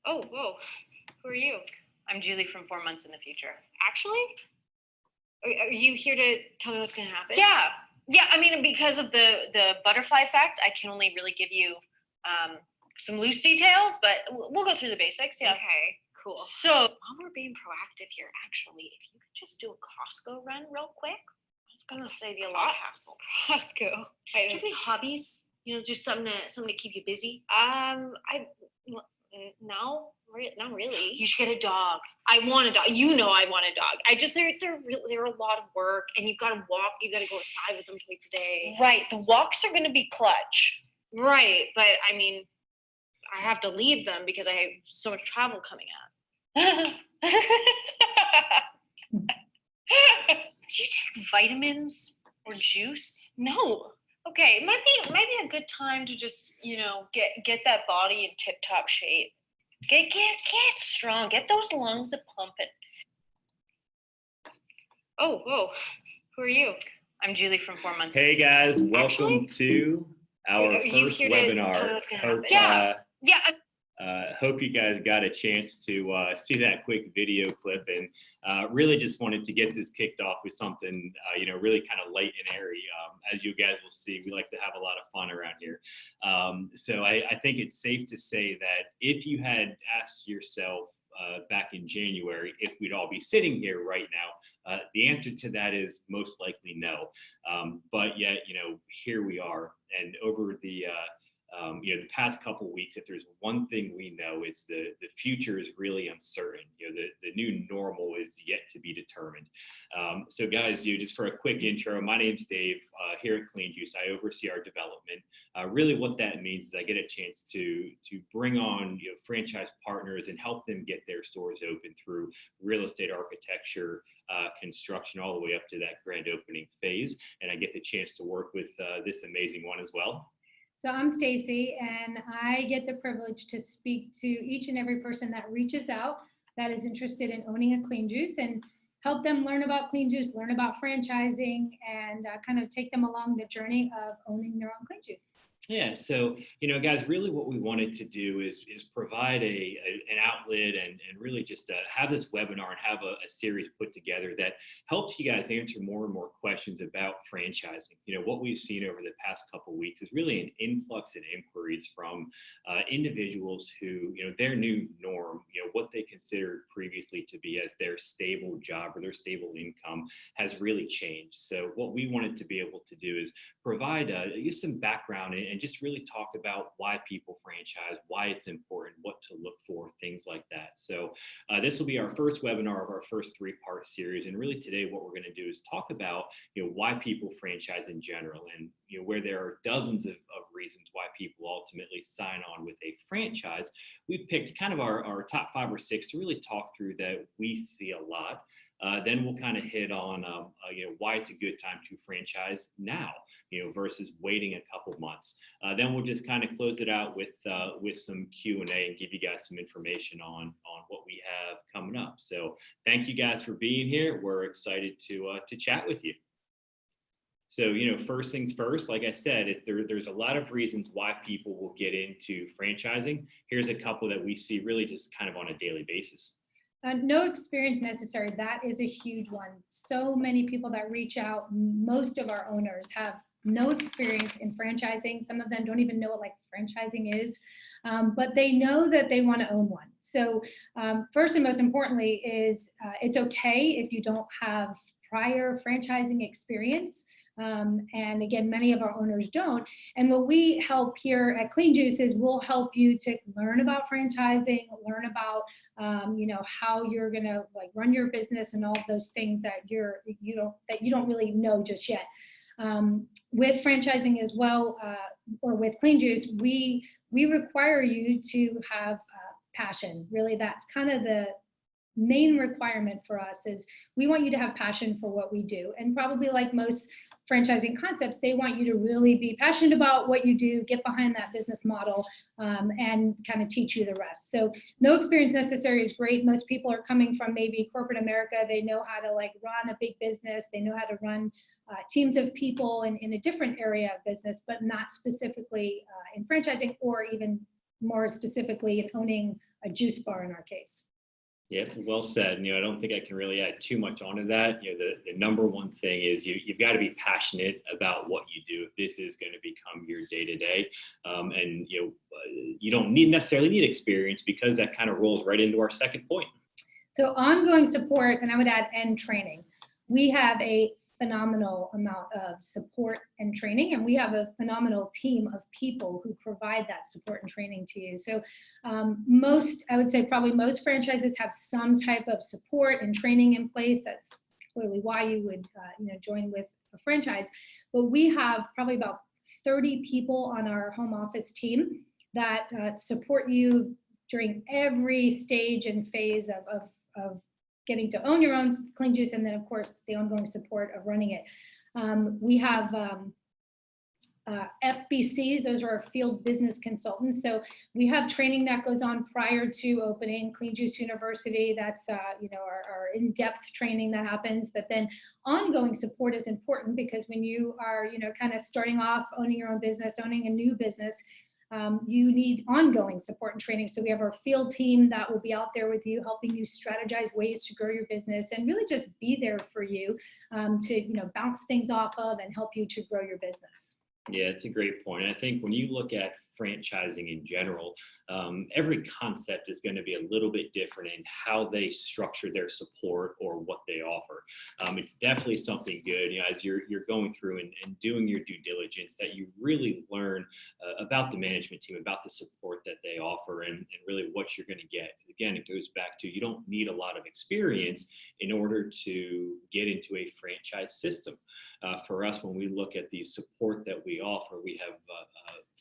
Oh, whoa. Who are you? I'm Julie from 4 Months in the Future. Actually? Are you here to tell me what's going to happen? Yeah. I mean, because of the butterfly effect, I can only really give you some loose details, but we'll go through the basics. Yeah. Okay, cool. So while we're being proactive here, actually, if you could just do a Costco run real quick, it's gonna save you a lot of hassle. Costco. Do you have any hobbies? You know, just something to keep you busy. No, not really. You should get a dog. I want a dog. You know, I want a dog. They're a lot of work, and you've got to walk. You got to go outside with them twice a day. Right. The walks are going to be clutch. Right, but I mean, I have to leave them because I have so much travel coming up. Do you take vitamins or juice? No. Okay, it might be a good time to just, get that body in tip-top shape. Get strong. Get those lungs a pumping. Oh, whoa. Who are you? I'm Julie from 4 Months. Hey guys, welcome to our first webinar. Hope you guys got a chance to see that quick video clip, and really just wanted to get this kicked off with something, really kind of light and airy. As you guys will see, we like to have a lot of fun around here. So I think it's safe to say that if you had asked yourself back in January if we'd all be sitting here right now, the answer to that is most likely no. But yet, here we are, and over the past couple of weeks, if there's one thing we know, it's the future is really uncertain. The new normal is yet to be determined. So guys, just for a quick intro, my name's Dave. Here at Clean Juice, I oversee our development. Really what that means is I get a chance to bring on franchise partners and help them get their stores open through real estate architecture, construction, all the way up to that grand opening phase. And I get the chance to work with this amazing one as well. So I'm Stacy, and I get the privilege to speak to each and every person that reaches out that is interested in owning a Clean Juice, and help them learn about Clean Juice, learn about franchising, and kind of take them along the journey of owning their own Clean Juice. Yeah, so, guys, really what we wanted to do is provide an outlet and really just have this webinar and have a series put together that helps you guys answer more and more questions about franchising. What we've seen over the past couple of weeks is really an influx in inquiries from individuals who, their new norm, what they considered previously to be as their stable job or their stable income has really changed. So what we wanted to be able to do is provide just some background and just really talk about why people franchise, why it's important, what to look for, things like that. So this will be our first webinar of our first 3-part series. And really today what we're going to do is talk about why people franchise in general, and where there are dozens of reasons why people ultimately sign on with a franchise. We've picked kind of our top 5 or 6 to really talk through that we see a lot. Then we'll kind of hit on why it's a good time to franchise now, versus waiting a couple months. Then we'll just kind of close it out with some Q&A and give you guys some information on what we have coming up. So thank you guys for being here. We're excited to chat with you. So, first things first, like I said, there's a lot of reasons why people will get into franchising. Here's a couple that we see really just kind of on a daily basis. No experience necessary. That is a huge one. So many people that reach out, most of our owners have no experience in franchising. Some of them don't even know what franchising is, but they know that they want to own one. So first and most importantly is it's okay if you don't have prior franchising experience. And again, many of our owners don't. And what we help here at Clean Juice is we'll help you to learn about franchising, learn about, how you're going to run your business and all of those things that you don't really know just yet. With franchising as well, or with Clean Juice, we require you to have passion. Really, that's kind of the main requirement for us, is we want you to have passion for what we do. And probably like most franchising concepts, they want you to really be passionate about what you do, get behind that business model, and kind of teach you the rest. So no experience necessary is great. Most people are coming from maybe corporate America. They know how to run a big business. They know how to run teams of people in a different area of business, but not specifically in franchising, or even more specifically in owning a juice bar in our case. Yeah, well said. I don't think I can really add too much onto that. The number one thing is you've got to be passionate about what you do if this is going to become your day to day. And you don't necessarily need experience, because that kind of rolls right into our second point. So ongoing support, and I would add and training. We have a phenomenal amount of support and training, and we have a phenomenal team of people who provide that support and training to you. So I would say probably most franchises have some type of support and training in place. That's clearly why you would join with a franchise. But we have probably about 30 people on our home office team that support you during every stage and phase of getting to own your own clean juice, and then of course the ongoing support of running it. We have FBCs, those are our field business consultants. So we have training that goes on prior to opening Clean Juice University. That's our in-depth training that happens. But then ongoing support is important, because when you are kind of starting off owning your own business, owning a new business, you need ongoing support and training. So we have our field team that will be out there with you, helping you strategize ways to grow your business and really just be there for you to bounce things off of and help you to grow your business. Yeah, it's a great point. I think when you look at franchising in general, every concept is going to be a little bit different in how they structure their support or what they offer. It's definitely something good, as you're going through and doing your due diligence, that you really learn about the management team, about the support that they offer, and really what you're going to get. Again, it goes back to, you don't need a lot of experience in order to get into a franchise system. For us, when we look at the support that we offer, we have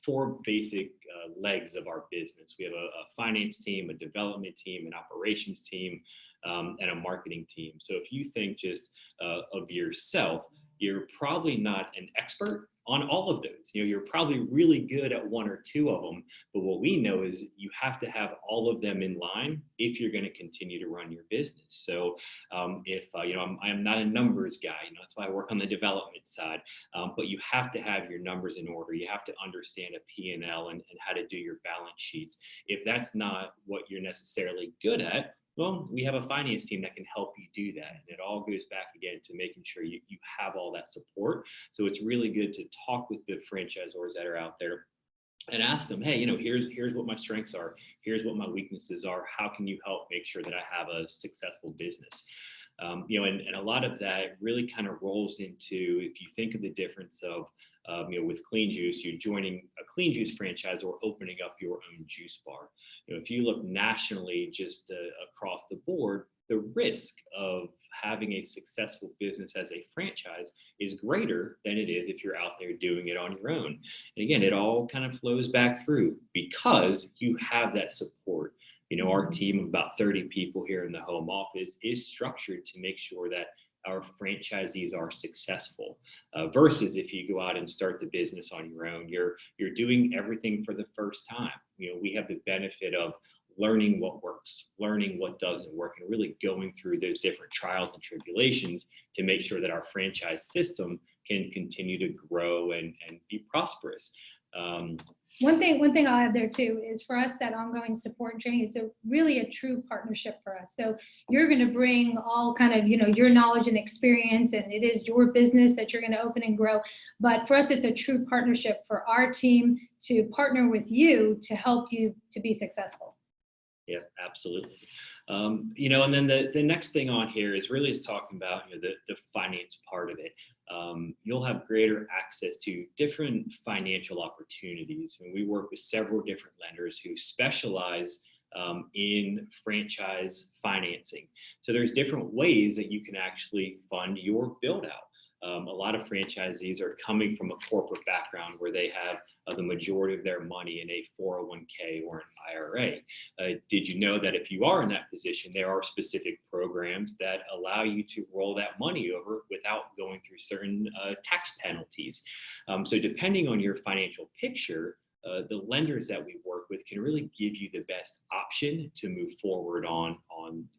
4 basic legs of our business. We have a finance team, a development team, an operations team, and a marketing team. So if you think just of yourself, you're probably not an expert on all of those. You're probably really good at 1 or 2 of them, but what we know is you have to have all of them in line if you're going to continue to run your business. So if I'm not a numbers guy, that's why I work on the development side, but you have to have your numbers in order. You have to understand a P&L and how to do your balance sheets. If that's not what you're necessarily good at, well, we have a finance team that can help you do that. And it all goes back again to making sure you have all that support. So it's really good to talk with the franchisors that are out there and ask them, hey, here's what my strengths are. Here's what my weaknesses are. How can you help make sure that I have a successful business? And a lot of that really kind of rolls into, if you think of the difference of, with Clean Juice, you joining a Clean Juice franchise or opening up your own juice bar. If you look nationally, just across the board, the risk of having a successful business as a franchise is greater than it is if you're out there doing it on your own. And again, it all kind of flows back through because you have that support. Our team of about 30 people here in the home office is structured to make sure that our franchisees are successful, versus if you go out and start the business on your own, you're doing everything for the first time. We have the benefit of learning what works, learning what doesn't work, and really going through those different trials and tribulations to make sure that our franchise system can continue to grow and be prosperous. One thing I'll add there too is, for us, that ongoing support and training, it's really a true partnership for us. So you're going to bring all kind of, your knowledge and experience, and it is your business that you're going to open and grow. But for us, it's a true partnership for our team to partner with you to help you to be successful. Yeah, absolutely. And then the next thing on here is talking about the finance part of it. You'll have greater access to different financial opportunities. And we work with several different lenders who specialize in franchise financing. So there's different ways that you can actually fund your build out. A lot of franchisees are coming from a corporate background where they have the majority of their money in a 401k or an IRA. Did you know that if you are in that position, there are specific programs that allow you to roll that money over without going through certain tax penalties? So depending on your financial picture, the lenders that we work with can really give you the best option to move forward on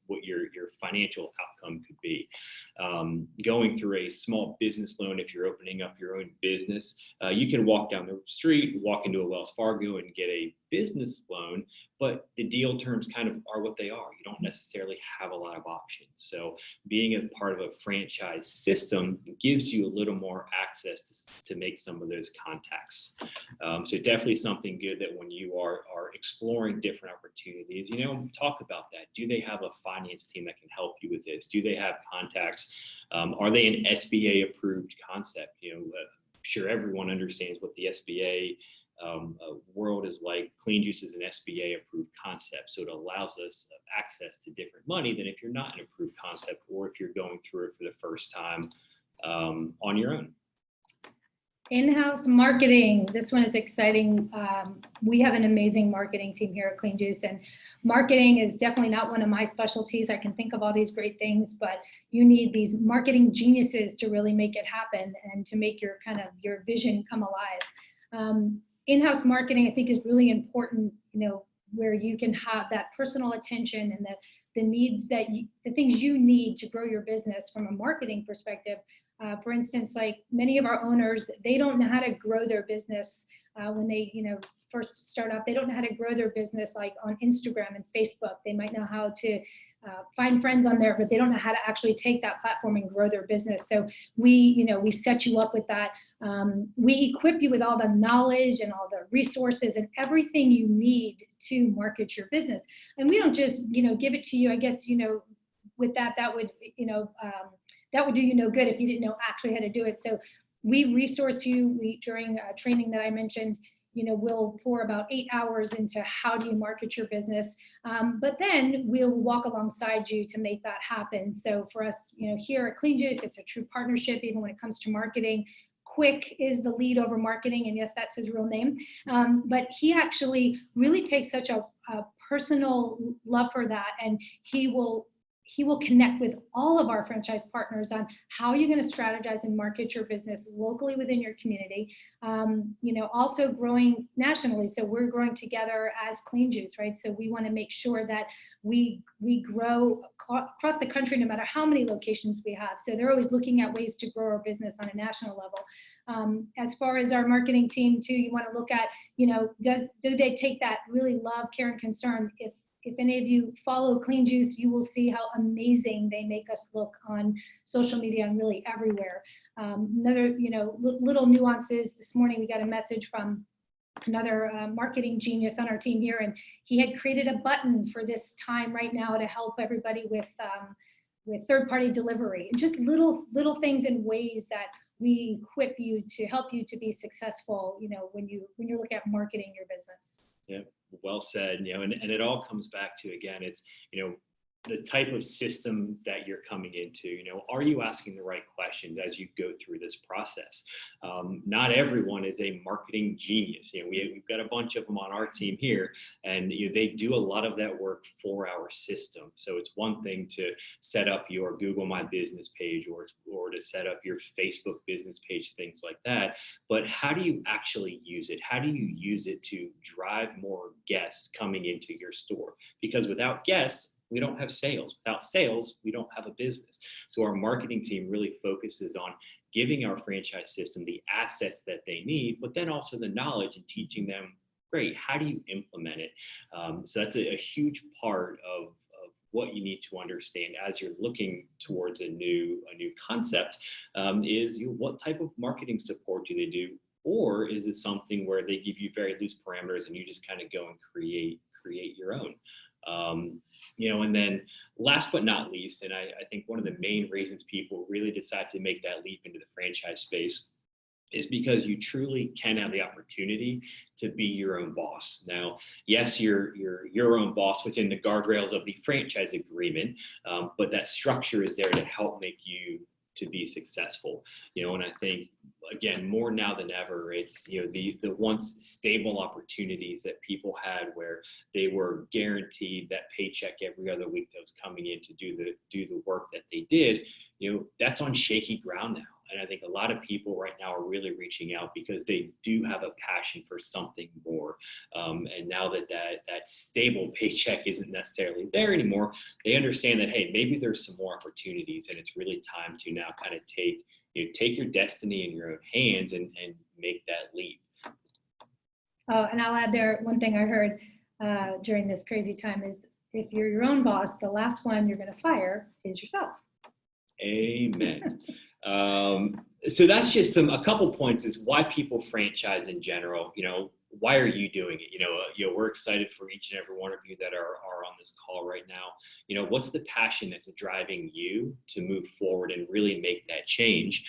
what your financial outcome could be. Going through a small business loan, if you're opening up your own business, you can walk down the street, walk into a Wells Fargo and get a business loan, but the deal terms kind of are what they are. You don't necessarily have a lot of options. So being a part of a franchise system gives you a little more access to make some of those contacts. So definitely something good that when you are exploring different opportunities, talk about that. Do they have a finance team that can help you with this? Do they have contacts? Are they an SBA approved concept? Sure, everyone understands what the SBA world is like. Clean Juice is an SBA approved concept, so it allows us access to different money than if you're not an approved concept or if you're going through it for the first time on your own. In-house marketing. This one is exciting. We have an amazing marketing team here at Clean Juice, and marketing is definitely not one of my specialties. I can think of all these great things, but you need these marketing geniuses to really make it happen and to make your your vision come alive. In-house marketing, I think, is really important, where you can have that personal attention and the needs the things you need to grow your business from a marketing perspective. For instance, like many of our owners, they don't know how to grow their business when they, first start up. They don't know how to grow their business like on Instagram and Facebook. They might know how to find friends on there, but they don't know how to actually take that platform and grow their business. So we set you up with that. We equip you with all the knowledge and all the resources and everything you need to market your business. And we don't just, give it to you. I guess, with that would, that would do you no good if you didn't know actually how to do it. So we resource you. During training that I mentioned, we'll pour about 8 hours into how do you market your business, but then we'll walk alongside you to make that happen. So for us, here at Clean Juice, it's a true partnership, even when it comes to marketing. Quick is the lead over marketing, and yes, that's his real name. But he actually really takes such a personal love for that, and he will connect with all of our franchise partners on how you're going to strategize and market your business locally within your community, also growing nationally. So we're growing together as Clean Juice, right? So we want to make sure that we grow across the country, no matter how many locations we have. So they're always looking at ways to grow our business on a national level. As far as our marketing team too, you want to look at, do they take that really love, care, and concern? If any of you follow Clean Juice, you will see how amazing they make us look on social media and really everywhere. Another, little nuances. This morning we got a message from another marketing genius on our team here, and he had created a button for this time right now to help everybody with third-party delivery, and just little things and ways that we equip you to help you to be successful. When you're looking at marketing your business. Yeah, well said. And it all comes back to, again, it's, the type of system that you're coming into. Are you asking the right questions as you go through this process? Not everyone is a marketing genius. We've got a bunch of them on our team here, and they do a lot of that work for our system. So it's one thing to set up your Google My Business page or to set up your Facebook business page, things like that. But how do you actually use it? How do you use it to drive more guests coming into your store? Because without guests, we don't have sales. Without sales, we don't have a business. So our marketing team really focuses on giving our franchise system the assets that they need, but then also the knowledge and teaching them, great, how do you implement it? So that's a huge part of what you need to understand as you're looking towards a new concept, is what type of marketing support do they do? Or is it something where they give you very loose parameters and you just kind of go and create your own? And then last but not least, and I think one of the main reasons people really decide to make that leap into the franchise space is because you truly can have the opportunity to be your own boss. Now, yes, you're your own boss within the guardrails of the franchise agreement, but that structure is there to help make you to be successful. And I think, again, more now than ever, it's, the once stable opportunities that people had where they were guaranteed that paycheck every other week that was coming in to do the work that they did, that's on shaky ground now. And I think a lot of people right now are really reaching out because they do have a passion for something more. And now that stable paycheck isn't necessarily there anymore, they understand that, hey, maybe there's some more opportunities, and it's really time to now kind of take your destiny in your own hands and make that leap. Oh, and I'll add there, one thing I heard during this crazy time is if you're your own boss, the last one you're going to fire is yourself. Amen. So that's just a couple points is why people franchise in general. Why are you doing it? We're excited for each and every one of you that are on this call right now. What's the passion that's driving you to move forward and really make that change?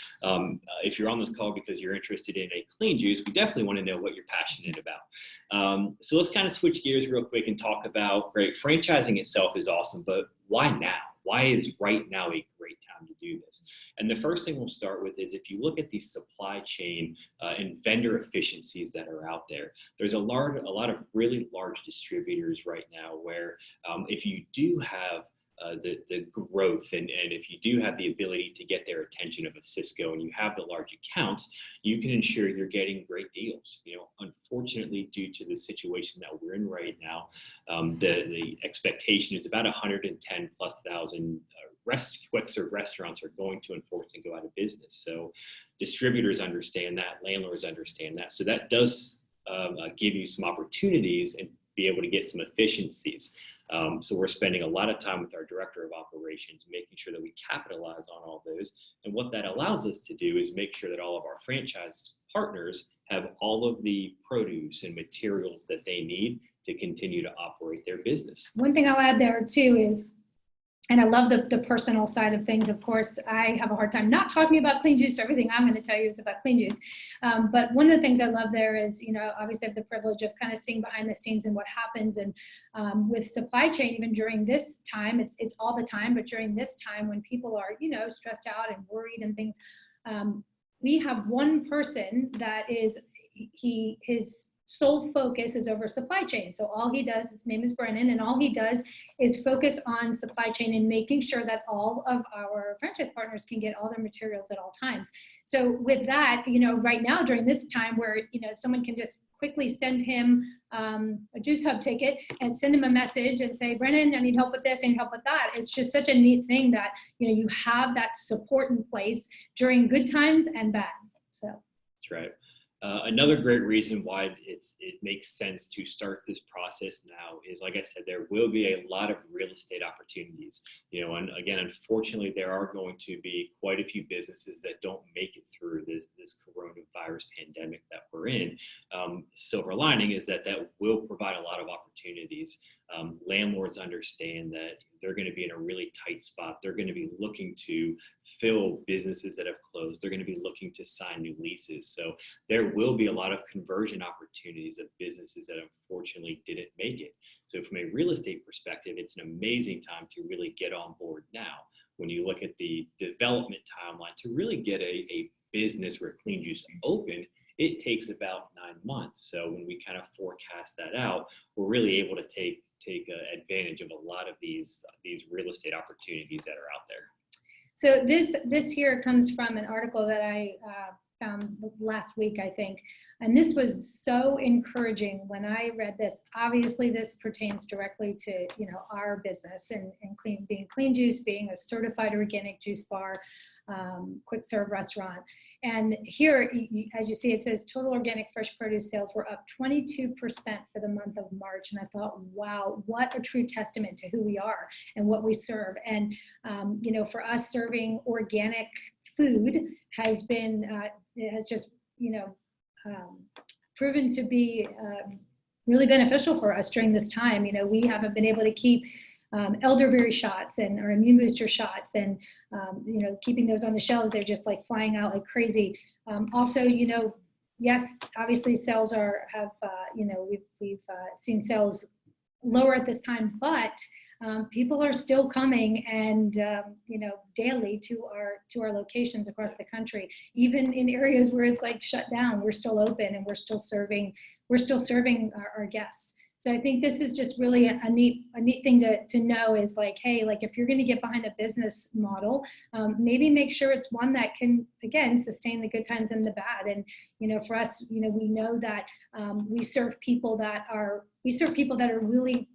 If you're on this call because you're interested in a clean juice, we definitely want to know what you're passionate about. So let's kind of switch gears real quick and talk about, great, franchising itself is awesome, but why now? Why is right now a great time to do this? And the first thing we'll start with is if you look at the supply chain and vendor efficiencies that are out there, there's a lot of really large distributors right now where if you do have the growth and if you do have the ability to get their attention of a Cisco and you have the large accounts, you can ensure you're getting great deals. Unfortunately, due to the situation that we're in right now, the expectation is about 110 plus thousand quick serve restaurants are going to unfortunately go out of business. So distributors understand that, landlords understand that. So that does give you some opportunities and be able to get some efficiencies. So we're spending a lot of time with our director of operations, making sure that we capitalize on all those. And what that allows us to do is make sure that all of our franchise partners have all of the produce and materials that they need to continue to operate their business. One thing I'll add there too is, and I love the personal side of things. Of course, I have a hard time not talking about clean juice. So everything I'm going to tell you is about clean juice. But one of the things I love there is, obviously I have the privilege of kind of seeing behind the scenes and what happens. And with supply chain, even during this time, it's all the time, but during this time when people are, stressed out and worried and things, we have one person that is, his sole focus is over supply chain. So all he does, his name is Brennan, and all he does is focus on supply chain and making sure that all of our franchise partners can get all their materials at all times. So with that, right now during this time where, someone can just quickly send him a Juice Hub ticket and send him a message and say, Brennan, I need help with this, I need help with that. It's just such a neat thing that, you have that support in place during good times and bad. So that's right. Another great reason why it makes sense to start this process now is, like I said, there will be a lot of real estate opportunities. And again, unfortunately, there are going to be quite a few businesses that don't make it through this coronavirus pandemic that we're in. Silver lining is that will provide a lot of opportunities. Landlords understand that they're going to be in a really tight spot. They're going to be looking to fill businesses that have closed. They're going to be looking to sign new leases. So there will be a lot of conversion opportunities of businesses that unfortunately didn't make it. So from a real estate perspective, it's an amazing time to really get on board now. When you look at the development timeline to really get a business where Clean Juice open, it takes about 9 months. So when we kind of forecast that out, we're really able to take advantage of a lot of these real estate opportunities that are out there. So this here comes from an article that I found last week, I think, and this was so encouraging when I read this. Obviously, this pertains directly to our business and being Clean Juice, being a certified organic juice bar, quick serve restaurant. And here, as you see, it says total organic fresh produce sales were up 22% for the month of March. And I thought, wow, what a true testament to who we are and what we serve. And, for us, serving organic food has been, it has just, proven to be really beneficial for us during this time. We haven't been able to keep elderberry shots and our immune booster shots and, keeping those on the shelves. They're just like flying out like crazy. Also, yes, obviously sales we've seen sales lower at this time, but people are still coming and, daily to our locations across the country, even in areas where it's like shut down, we're still open and we're still serving our guests. So I think this is just really a neat thing to know is like, hey, like if you're going to get behind a business model, maybe make sure it's one that can, again, sustain the good times and the bad. And, for us, we know that we serve people that are really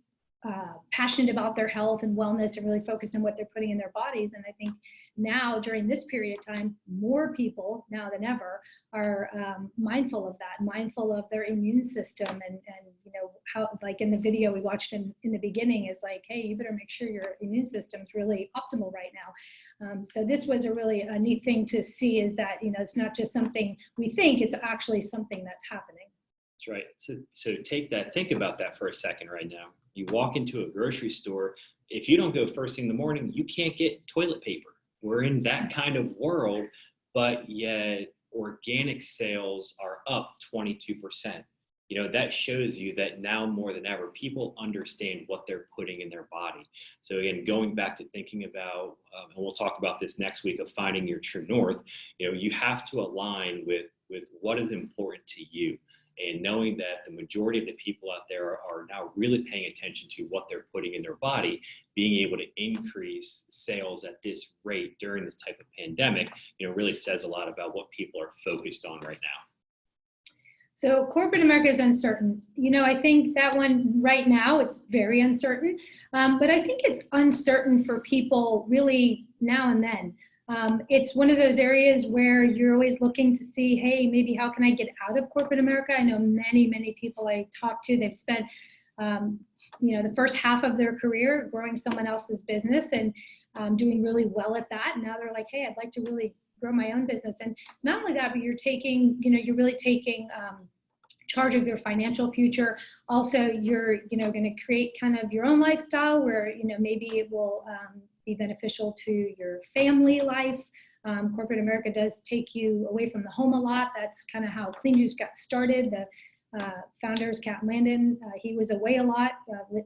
passionate about their health and wellness and really focused on what they're putting in their bodies. And I think now during this period of time, more people now than ever are mindful of that, mindful of their immune system, and you know, how, like in the video we watched in the beginning, is like, hey, you better make sure your immune system's really optimal right now. So this was a really a neat thing to see, is that, you know, it's not just something we think, it's actually something that's happening. That's right. So take that, think about that for a second right now. You walk into a grocery store, if you don't go first thing in the morning, you can't get toilet paper. We're in that kind of world, but yet organic sales are up 22%. You know, that shows you that now more than ever, people understand what they're putting in their body. So again, going back to thinking about, and we'll talk about this next week, of finding your true north, you know, you have to align with what is important to you. And knowing that the majority of the people out there are now really paying attention to what they're putting in their body, being able to increase sales at this rate during this type of pandemic, you know, really says a lot about what people are focused on right now. So corporate America is uncertain. You know, I think that one right now, it's very uncertain, but I think it's uncertain for people really now and then. It's one of those areas where you're always looking to see, hey, maybe how can I get out of corporate America? I know many people I talk to, they've spent, you know, the first half of their career growing someone else's business and doing really well at that. And now they're like, hey, I'd like to really grow my own business. And not only that, but you're taking, you know, you're really taking charge of your financial future. Also, you're, you know, going to create kind of your own lifestyle where, you know, maybe it will be beneficial to your family life. Corporate America does take you away from the home a lot. That's kind of how Clean Juice got started. The founders, Cat Landon, he was away a lot,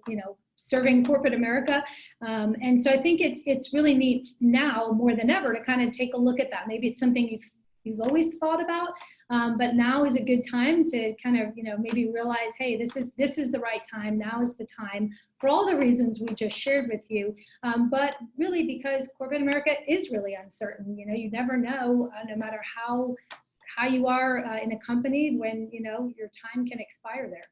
you know, serving corporate America. And so I think it's really neat now more than ever to kind of take a look at that. Maybe it's something you've always thought about, but now is a good time to kind of, you know, maybe realize, hey, this is the right time. Now is the time for all the reasons we just shared with you. But really because corporate America is really uncertain. You know, you never know, no matter how you are in a company, when, you know, your time can expire there.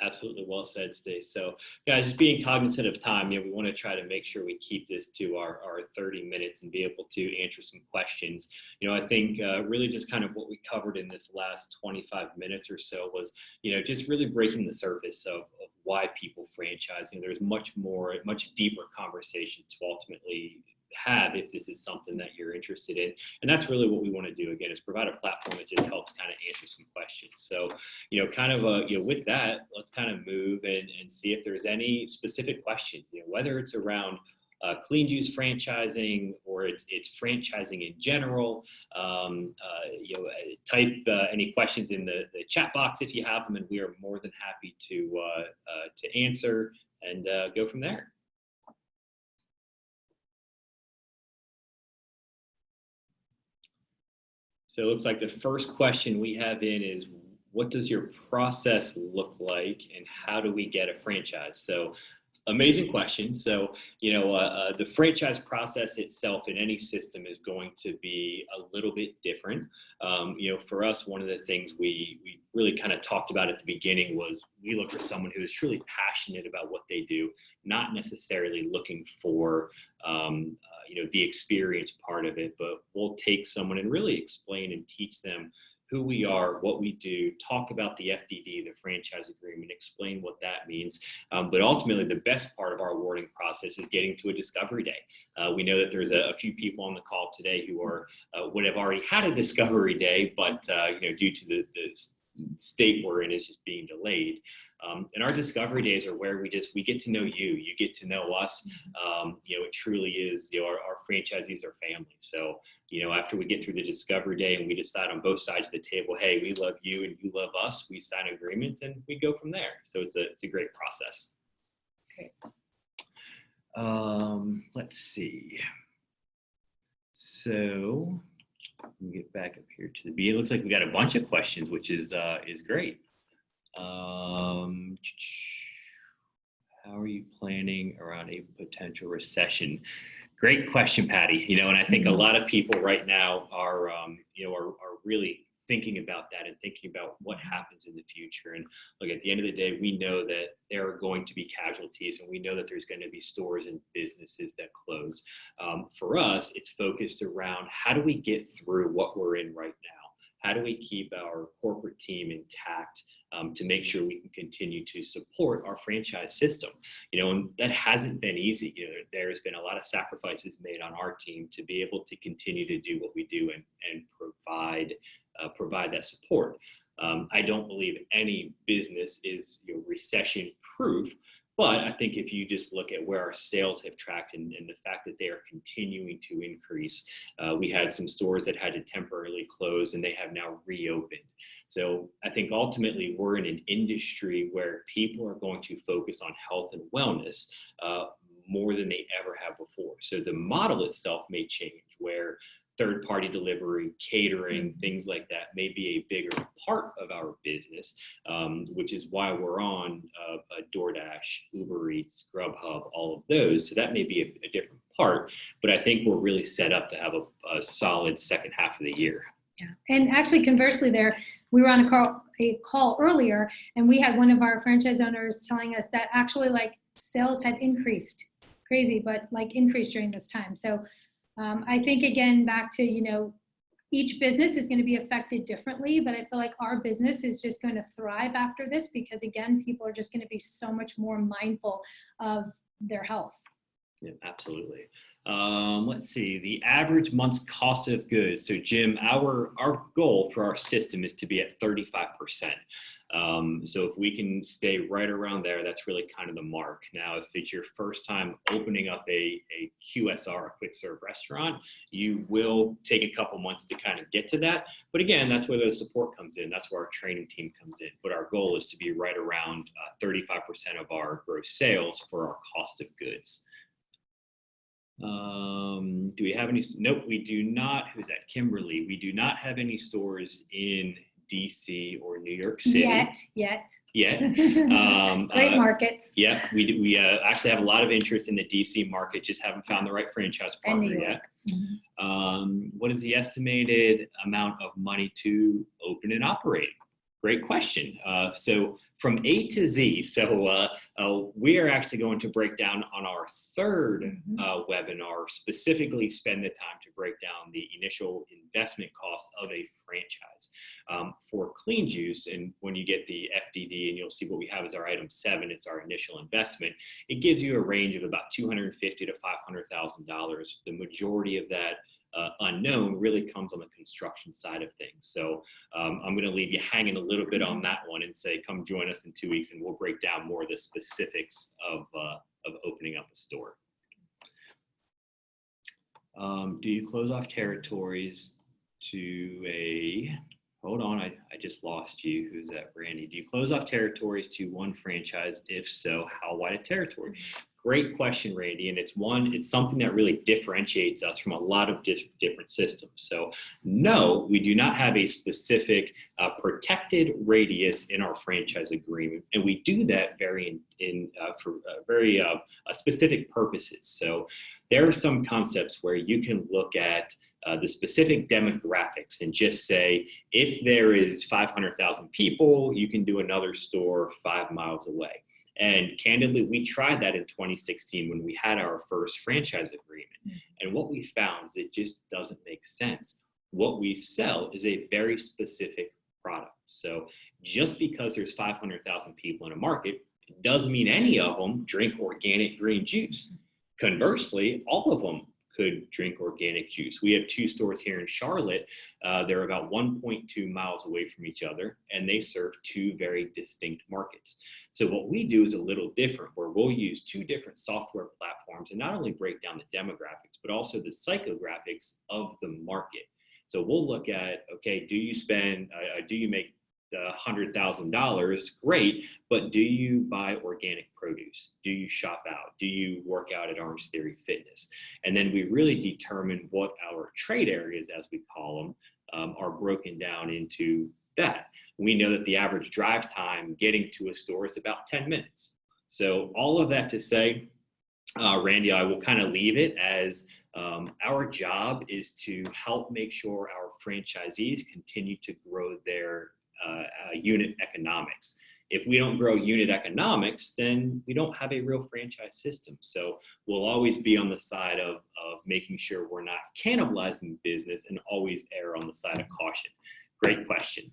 Absolutely, well said, Stace. So guys, just being cognizant of time, you know, we want to try to make sure we keep this to our 30 minutes and be able to answer some questions. You know, I think really just kind of what we covered in this last 25 minutes or so was, you know, just really breaking the surface of why people franchise. You know, there's much deeper conversation to ultimately have if this is something that you're interested in. And that's really what we want to do, again, is provide a platform that just helps kind of answer some questions. So, you know, kind of, you know, with that, let's kind of move and see if there's any specific questions, you know, whether it's around Clean Juice franchising or it's franchising in general. You know, type any questions in the chat box if you have them, and we are more than happy to answer and go from there. So it looks like the first question we have in is, what does your process look like and how do we get a franchise? So amazing question. So, you know, the franchise process itself in any system is going to be a little bit different. You know, for us, one of the things we really kind of talked about at the beginning was we look for someone who is truly passionate about what they do, not necessarily looking for, you know, the experience part of it, but we'll take someone and really explain and teach them who we are, what we do, talk about the FDD, the franchise agreement, explain what that means. But ultimately, the best part of our awarding process is getting to a discovery day. We know that there's a few people on the call today who are would have already had a discovery day, but you know, due to the state we're in is just being delayed. And our discovery days are where we get to know you get to know us. You know, it truly is, you know, our franchisees are family. So, you know, after we get through the discovery day and we decide on both sides of the table, hey, we love you and you love us, we sign agreements and we go from there. So it's a great process. Okay. Let's see. So let me get back up here to the B. It looks like we got a bunch of questions, which is great. How are you planning around a potential recession? Great question, Patty. You know, and I think a lot of people right now are, you know, are really thinking about that and thinking about what happens in the future. And look, at the end of the day, we know that there are going to be casualties, and we know that there's going to be stores and businesses that close. For us, it's focused around how do we get through what we're in right now? How do we keep our corporate team intact to make sure we can continue to support our franchise system? And that hasn't been easy. There's been a lot of sacrifices made on our team to be able to continue to do what we do and provide that support. I don't believe any business is recession proof, but I think if you just look at where our sales have tracked and the fact that they are continuing to increase, we had some stores that had to temporarily close and they have now reopened. So I think ultimately we're in an industry where people are going to focus on health and wellness more than they ever have before. So the model itself may change, where third-party delivery, catering, things like that may be a bigger part of our business, which is why we're on DoorDash, Uber Eats, Grubhub, all of those. So that may be a different part, but I think we're really set up to have a solid second half of the year. Yeah, and actually conversely there, we were on a call earlier, and we had one of our franchise owners telling us that actually sales had increased, crazy, but increased during this time. So I think, again, back to, each business is going to be affected differently, but I feel like our business is just going to thrive after this because, again, people are just going to be so much more mindful of their health. Yeah, absolutely. Let's see, the average month's cost of goods. So Jim, our goal for our system is to be at 35%. So if we can stay right around there, that's really kind of the mark. Now, if it's your first time opening up a QSR, a quick serve restaurant, you will take a couple months to kind of get to that. But again, that's where the support comes in. That's where our training team comes in. But our goal is to be right around 35% of our gross sales for our cost of goods. Do we have any? Nope, we do not. Who's that? Kimberly. We do not have any stores in DC or New York City. Yet. Great markets. Yeah, we do. We actually have a lot of interest in the DC market, just haven't found the right franchise partner yet. Mm-hmm. What is the estimated amount of money to open and operate? Great question. So from A to Z, we are actually going to break down on our third webinar, specifically spend the time to break down the initial investment cost of a franchise. For Clean Juice, and when you get the FDD, and you'll see what we have as our item 7, it's our initial investment. It gives you a range of about $250,000 to $500,000. The majority of that unknown really comes on the construction side of things. So I'm going to leave you hanging a little bit on that one and say, come join us in 2 weeks and we'll break down more of the specifics of opening up a store. Do you close off territories to hold on, I just lost you. Who's that, Randy? Do you close off territories to one franchise? If so, how wide a territory? Great question, Randy, and it's something that really differentiates us from a lot of different systems. So no, we do not have a specific protected radius in our franchise agreement, and we do that for very specific purposes. So there are some concepts where you can look at the specific demographics and just say, if there is 500,000 people, you can do another store 5 miles away. And candidly, we tried that in 2016 when we had our first franchise agreement. And what we found is it just doesn't make sense. What we sell is a very specific product. So just because there's 500,000 people in a market, it doesn't mean any of them drink organic green juice. Conversely, all of them could drink organic juice. We have 2 stores here in Charlotte. They're about 1.2 miles away from each other, and they serve 2 very distinct markets. So what we do is a little different, where we'll use 2 different software platforms and not only break down the demographics, but also the psychographics of the market. So we'll look at, okay, do you make $100,000? Great, but do you buy organic produce? Do you shop out? Do you work out at Orange Theory Fitness? And then we really determine what our trade areas, as we call them, are broken down into that. We know that the average drive time getting to a store is about 10 minutes. So all of that to say, Randy, I will kind of leave it as our job is to help make sure our franchisees continue to grow their unit economics. If we don't grow unit economics, then we don't have a real franchise system. So we'll always be on the side of making sure we're not cannibalizing business and always err on the side of caution. Great question.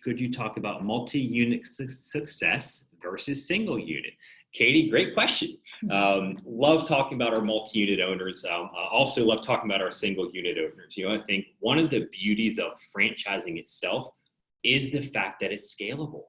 Could you talk about multi-unit success versus single unit? Katie, great question. Love talking about our multi-unit owners. I also love talking about our single unit owners. You know, I think one of the beauties of franchising itself is the fact that it's scalable.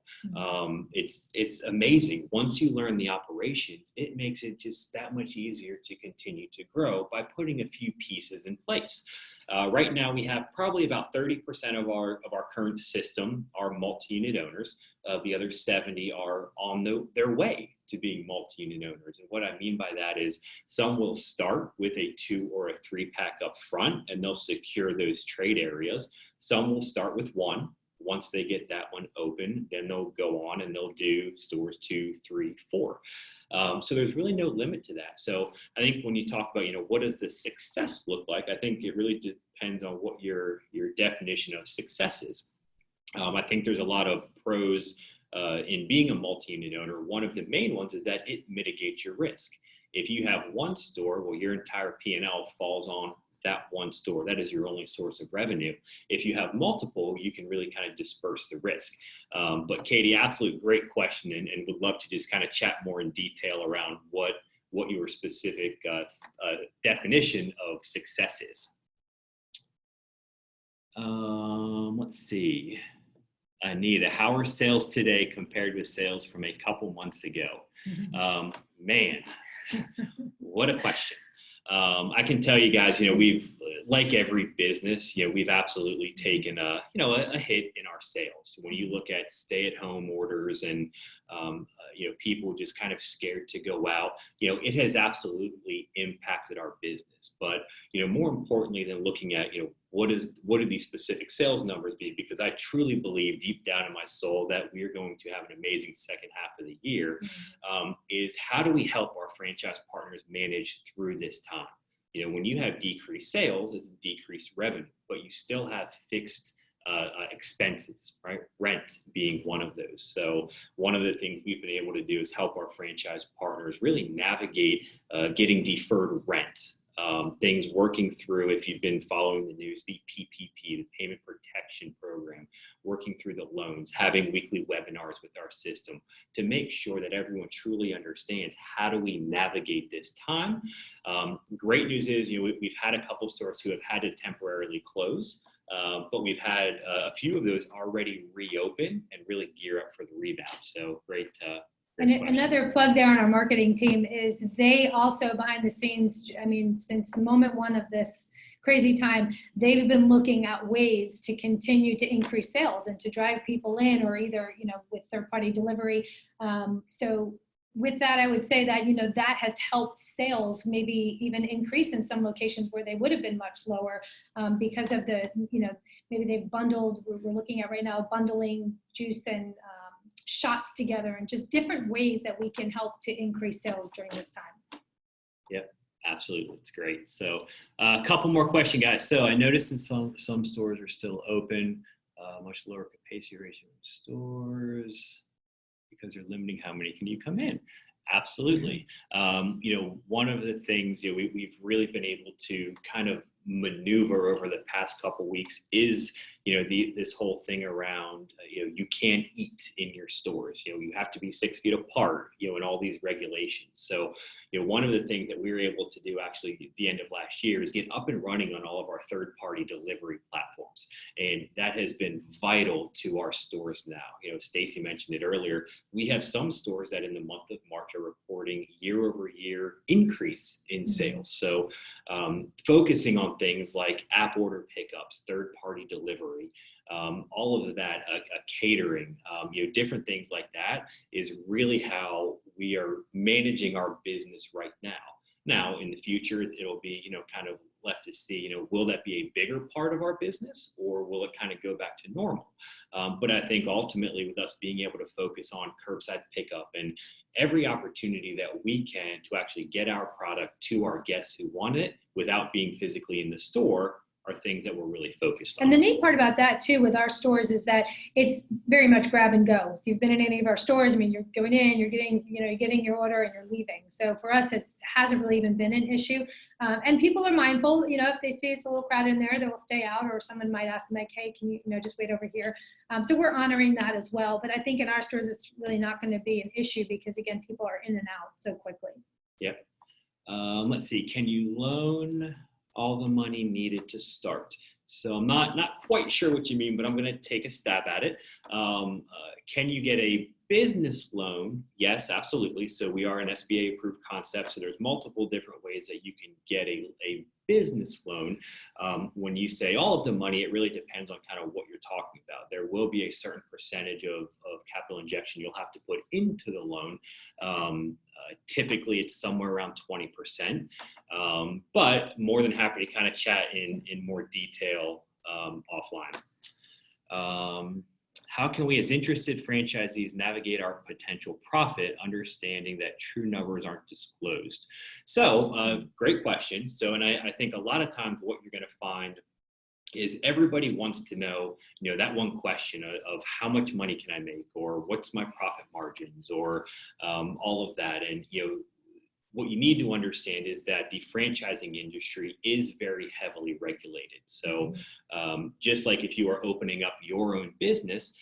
It's amazing. Once you learn the operations, it makes it just that much easier to continue to grow by putting a few pieces in place. Right now, we have probably about 30% of our current system are multi-unit owners. The other 70 are on their way to being multi-unit owners. And what I mean by that is some will start with a 2 or a 3 pack up front, and they'll secure those trade areas. Some will start with 1. Once they get that one open, then they'll go on and they'll do stores 2, 3, 4. So there's really no limit to that. So I think when you talk about, you know, what does the success look like? I think it really depends on what your definition of success is. I think there's a lot of pros in being a multi-unit owner. One of the main ones is that it mitigates your risk. If you have one store, well, your entire P&L falls on that one store. That is your only source of revenue. If you have multiple, you can really kind of disperse the risk. But Katie, absolute great question, and would love to just kind of chat more in detail around what your specific definition of success is. Let's see. Anita, how are sales today compared with sales from a couple months ago? Man, what a question. I can tell you guys, you know, we've, like every business, you know, we've absolutely taken a hit in our sales. When you look at stay-at-home orders and, you know, people just kind of scared to go out, you know, it has absolutely impacted our business. But, you know, more importantly than looking at, you know, what do these specific sales numbers be? Because I truly believe deep down in my soul that we're going to have an amazing second half of the year, is how do we help our franchise partners manage through this time? You know, when you have decreased sales, it's decreased revenue, but you still have fixed expenses, right? Rent being one of those. So one of the things we've been able to do is help our franchise partners really navigate getting deferred rent. Things working through, if you've been following the news, the PPP, the Payment Protection Program, working through the loans, having weekly webinars with our system to make sure that everyone truly understands how do we navigate this time. Great news is, you know, we've had a couple stores who have had to temporarily close, but we've had a few of those already reopen and really gear up for the rebound. So great. And another plug there on our marketing team is they also behind the scenes, I mean, since moment one of this crazy time, they've been looking at ways to continue to increase sales and to drive people in, or either, you know, with third-party delivery. So with that, I would say that, you know, that has helped sales maybe even increase in some locations where they would have been much lower because of the, you know, maybe they've bundled, we're looking at right now, bundling juice and shots together, and just different ways that we can help to increase sales during this time. Yep, absolutely. It's great. So a couple more questions, guys. So I noticed in some stores are still open, much lower capacity ratio in stores because they're limiting how many can you come in. Absolutely. You know, one of the things, you know, we've really been able to kind of maneuver over the past couple weeks is, you know, this whole thing around, you know, you can't eat in your stores, you know, you have to be 6 feet apart, you know, and all these regulations. So, you know, one of the things that we were able to do actually at the end of last year is get up and running on all of our third-party delivery platforms. And that has been vital to our stores now. You know, Stacy mentioned it earlier. We have some stores that in the month of March are reporting year-over-year increase in sales. So focusing on things like app order pickups, third-party delivery, all of that, catering, you know, different things like that is really how we are managing our business right now. Now, in the future, it'll be, kind of left to see, will that be a bigger part of our business, or will it kind of go back to normal? But I think ultimately, with us being able to focus on curbside pickup and every opportunity that we can to actually get our product to our guests who want it without being physically in the store, are things that we're really focused on. And the neat part about that too with our stores is that it's very much grab and go. If you've been in any of our stores, I mean, you're going in, you're getting your order and you're leaving. So for us, it hasn't really even been an issue. And people are mindful, if they see it's a little crowded in there, they will stay out, or someone might ask them like, hey, can you, just wait over here? So we're honoring that as well. But I think in our stores, it's really not going to be an issue because again, people are in and out so quickly. Yep. Let's see, can you loan all the money needed to start? So I'm not quite sure what you mean, but I'm going to take a stab at it. Can you get a business loan? Yes, absolutely. So we are an SBA approved concept. So there's multiple different ways that you can get a business loan. When you say all of the money, it really depends on kind of what you're talking about. There will be a certain percentage of capital injection you'll have to put into the loan. Typically it's somewhere around 20%, but more than happy to kind of chat in more detail offline. How can we as interested franchisees navigate our potential profit, understanding that true numbers aren't disclosed? So great question. So, and I think a lot of times what you're going to find is everybody wants to know, that one question of how much money can I make, or what's my profit margins, or all of that. And, what you need to understand is that the franchising industry is very heavily regulated. So just like if you are opening up your own business,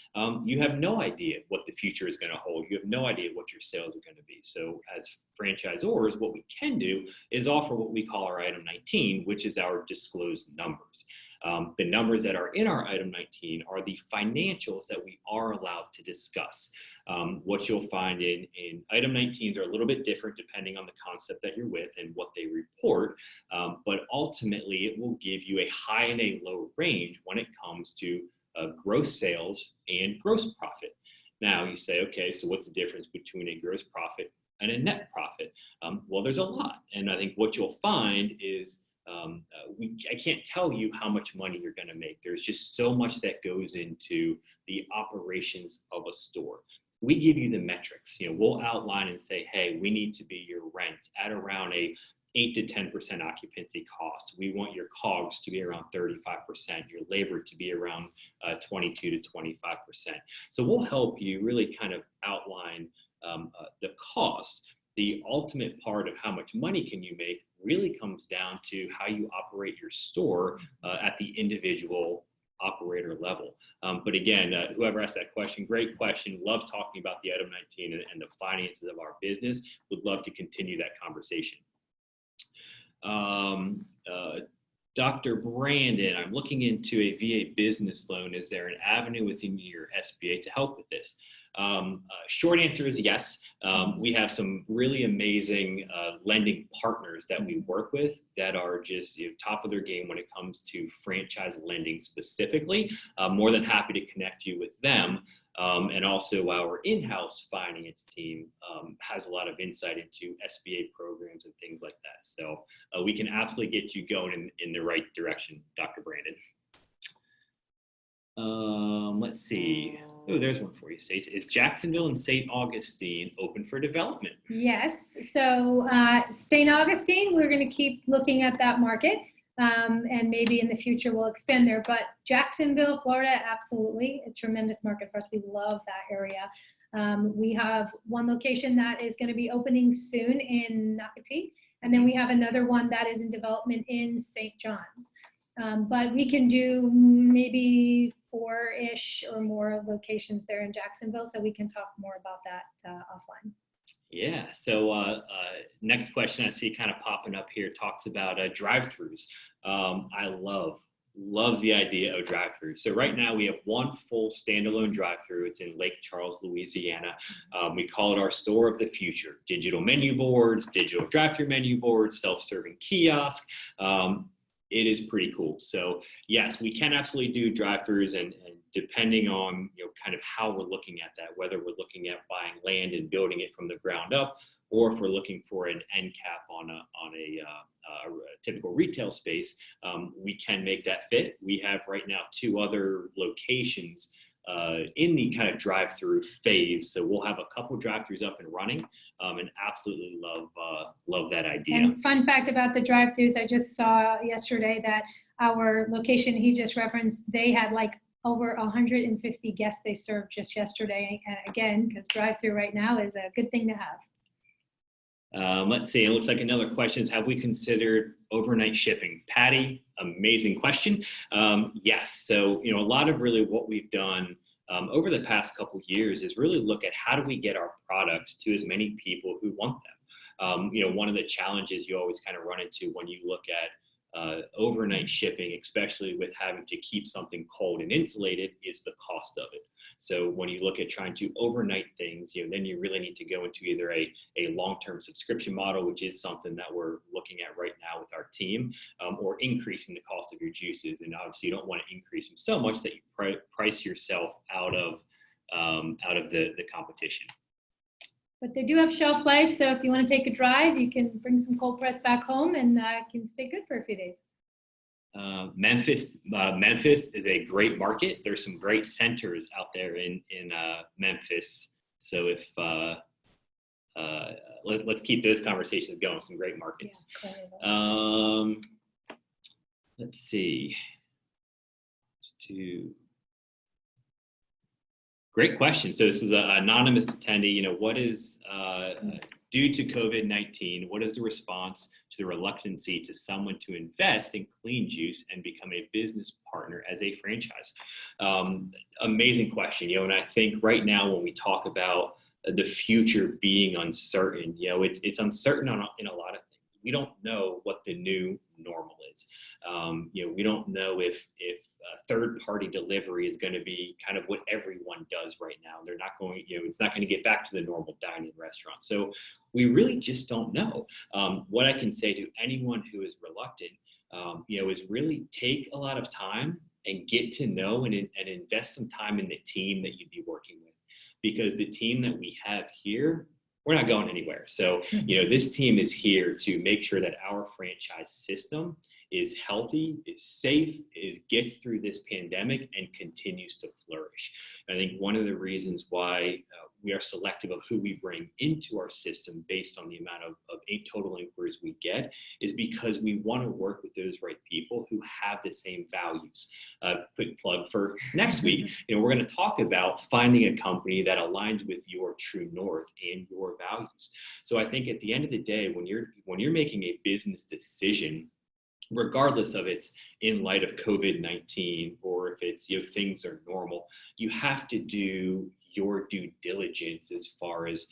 you have no idea what the future is going to hold. You have no idea what your sales are going to be. So as franchisors, what we can do is offer what we call our item 19, which is our disclosed numbers. The numbers that are in our item 19 are the financials that we are allowed to discuss. What you'll find in item 19s are a little bit different depending on the concept that you're with and what they report, but ultimately it will give you a high and a low range when it comes to gross sales and gross profit. Now you say, okay, so what's the difference between a gross profit and a net profit? Well, there's a lot. And I think what you'll find is I can't tell you how much money you're going to make. There's just so much that goes into the operations of a store. We give you the metrics. We'll outline and say, hey, we need to be your rent at around a 8 to 10% occupancy cost. We want your COGS to be around 35%, your labor to be around 22 to 25%. So we'll help you really kind of outline the costs. The ultimate part of how much money can you make really comes down to how you operate your store at the individual operator level. But again, whoever asked that question, great question. Love talking about the item 19 and the finances of our business. Would love to continue that conversation. Dr. Brandon, I'm looking into a VA business loan. Is there an avenue within your SBA to help with this? Short answer is yes. We have some really amazing lending partners that we work with that are just top of their game when it comes to franchise lending specifically. More than happy to connect you with them. And also our in-house finance team has a lot of insight into SBA programs and things like that. So we can absolutely get you going in the right direction, Dr. Brandon. Let's see. Oh, there's one for you, Stace. Is Jacksonville and St. Augustine open for development? Yes. So St. Augustine, we're going to keep looking at that market. And maybe in the future we'll expand there. But Jacksonville, Florida, absolutely a tremendous market for us. We love that area. We have one location that is going to be opening soon in Nocatee. And then we have another one that is in development in St. John's. But we can do maybe 4-ish or more locations there in Jacksonville. So we can talk more about that offline. Yeah. So next question I see kind of popping up here talks about drive-throughs. I love the idea of drive-throughs. So right now we have one full standalone drive-through. It's in Lake Charles, Louisiana. We call it our store of the future. Digital menu boards, digital drive-through menu boards, self-serving kiosk. it is pretty cool. So yes, we can absolutely do drive-throughs, and depending on kind of how we're looking at that, whether we're looking at buying land and building it from the ground up, or if we're looking for an end cap on a typical retail space, we can make that fit. We have right now 2 other locations in the kind of drive-through phase. So we'll have a couple drive-throughs up and running, and absolutely love that idea. And fun fact about the drive-throughs, I just saw yesterday that our location he just referenced, they had like over 150 guests they served just yesterday. And again, because drive-through right now is a good thing to have. Let's see, it looks like another question is, have we considered overnight shipping? Patty, amazing question. Yes, so a lot of really what we've done over the past couple years is really look at how do we get our products to as many people who want them. One of the challenges you always kind of run into when you look at overnight shipping, especially with having to keep something cold and insulated, is the cost of it. So when you look at trying to overnight things, then you really need to go into either a long-term subscription model, which is something that we're looking at right now with our team, or increasing the cost of your juices. And obviously you don't want to increase them so much that you price yourself out of the competition. But they do have shelf life, so if you want to take a drive, you can bring some cold press back home and can stay good for a few days. Memphis is a great market. There's some great centers out there in Memphis. So if let's keep those conversations going. Some great markets. Yeah, let's see. Great question. So this was an anonymous attendee. What is due to COVID-19? What is the response to the reluctancy to someone to invest in clean juice and become a business partner as a franchise? Amazing question. And I think right now when we talk about the future being uncertain, it's uncertain in a lot of things. We don't know what the new normal is. We don't know if third-party delivery is going to be kind of what everyone does right now. They're not going, it's not going to get back to the normal dining restaurant. So we really just don't know. What I can say to anyone who is reluctant, is really take a lot of time and get to know and invest some time in the team that you'd be working with, because the team that we have here, we're not going anywhere. So, this team is here to make sure that our franchise system is healthy, is safe, gets through this pandemic and continues to flourish. I think one of the reasons why we are selective of who we bring into our system based on the amount of total inquiries we get is because we want to work with those right people who have the same values. Quick plug for next week. We're going to talk about finding a company that aligns with your true north and your values. So I think at the end of the day, when you're making a business decision, regardless of it's in light of COVID-19 or if it's, things are normal, you have to do your due diligence as far as,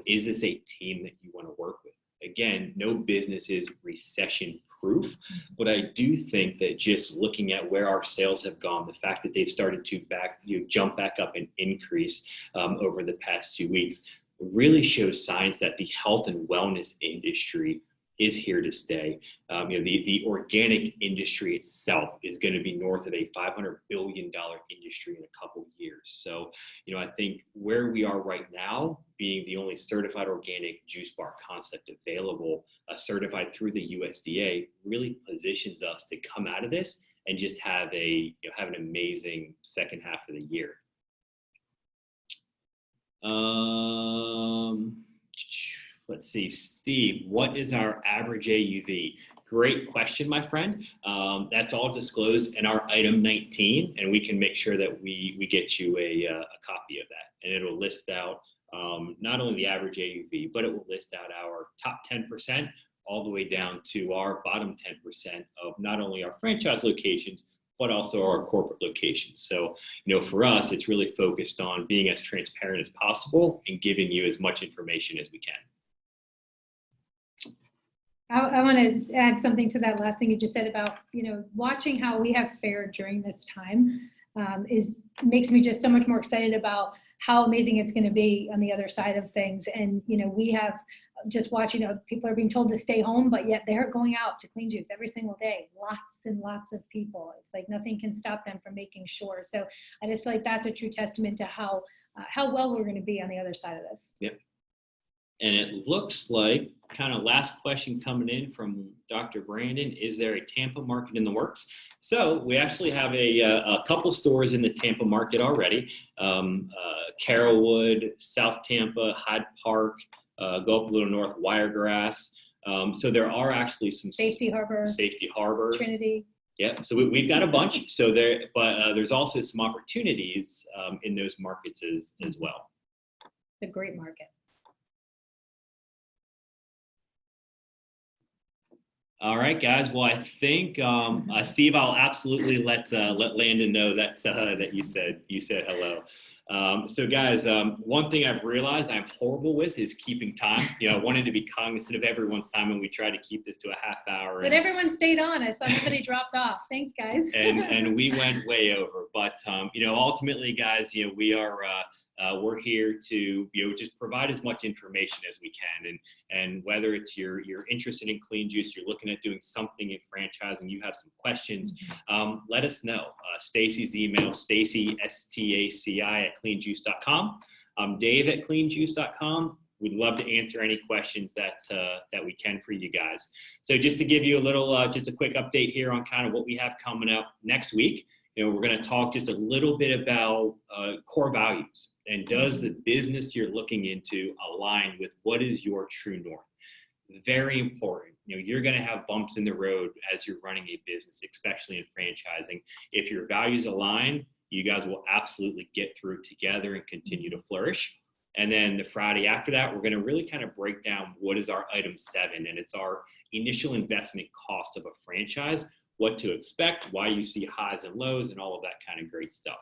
is this a team that you want to work with? Again, no business is recession proof, but I do think that just looking at where our sales have gone, the fact that they've started to jump back up and increase over the past 2 weeks really shows signs that the health and wellness industry is here to stay. The organic industry itself is going to be north of a $500 billion industry in a couple of years. So, I think where we are right now, being the only certified organic juice bar concept available, certified through the USDA, really positions us to come out of this and just have an amazing second half of the year. Let's see, Steve, what is our average AUV? Great question, my friend. That's all disclosed in our item 19, and we can make sure that we get you a copy of that. And it'll list out not only the average AUV, but it will list out our top 10% all the way down to our bottom 10% of not only our franchise locations, but also our corporate locations. So, for us, it's really focused on being as transparent as possible and giving you as much information as we can. I want to add something to that last thing you just said about, watching how we have fared during this time makes me just so much more excited about how amazing it's going to be on the other side of things. And, we have just watching, people are being told to stay home, but yet they're going out to Clean Juice every single day. Lots and lots of people. It's like nothing can stop them from making sure. So I just feel like that's a true testament to how well we're going to be on the other side of this. Yep. And it looks like, kind of last question coming in from Dr. Brandon, is there a Tampa market in the works? So we actually have a couple stores in the Tampa market already. Carrollwood, South Tampa, Hyde Park, go up a little north, Wiregrass. So there are actually some Safety Harbor, Trinity. Yeah, so we've got a bunch. So there's also some opportunities in those markets as well. It's a great market. All right, guys. Well, I think Steve, I'll absolutely let Landon know that you said hello. So guys, one thing I've realized I'm horrible with is keeping time. I wanted to be cognizant of everyone's time, and we try to keep this to a half hour. But everyone stayed on. I saw nobody dropped off. Thanks, guys. and we went way over. But ultimately, guys, we're here to just provide as much information as we can. And whether it's you're interested in Clean Juice, you're looking at doing something in franchising, you have some questions, let us know. Stacy's email, Stacy, STACI @cleanjuice.com. Dave at cleanjuice.com. We'd love to answer any questions that we can for you guys. So just to give you a little, just a quick update here on kind of what we have coming up next week. We're going to talk just a little bit about core values, and does the business you're looking into align with what is your true north? Very important. You're going to have bumps in the road as you're running a business, especially in franchising. If your values align, you guys will absolutely get through together and continue to flourish. And then the Friday after that, we're going to really kind of break down what is our item 7, and it's our initial investment cost of a franchise, what to expect, why you see highs and lows, and all of that kind of great stuff.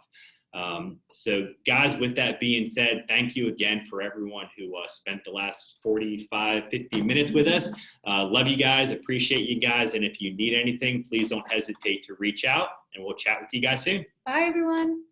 So guys, with that being said, thank you again for everyone who spent the last 45, 50 minutes with us. Love you guys, appreciate you guys. And if you need anything, please don't hesitate to reach out, and we'll chat with you guys soon. Bye, everyone.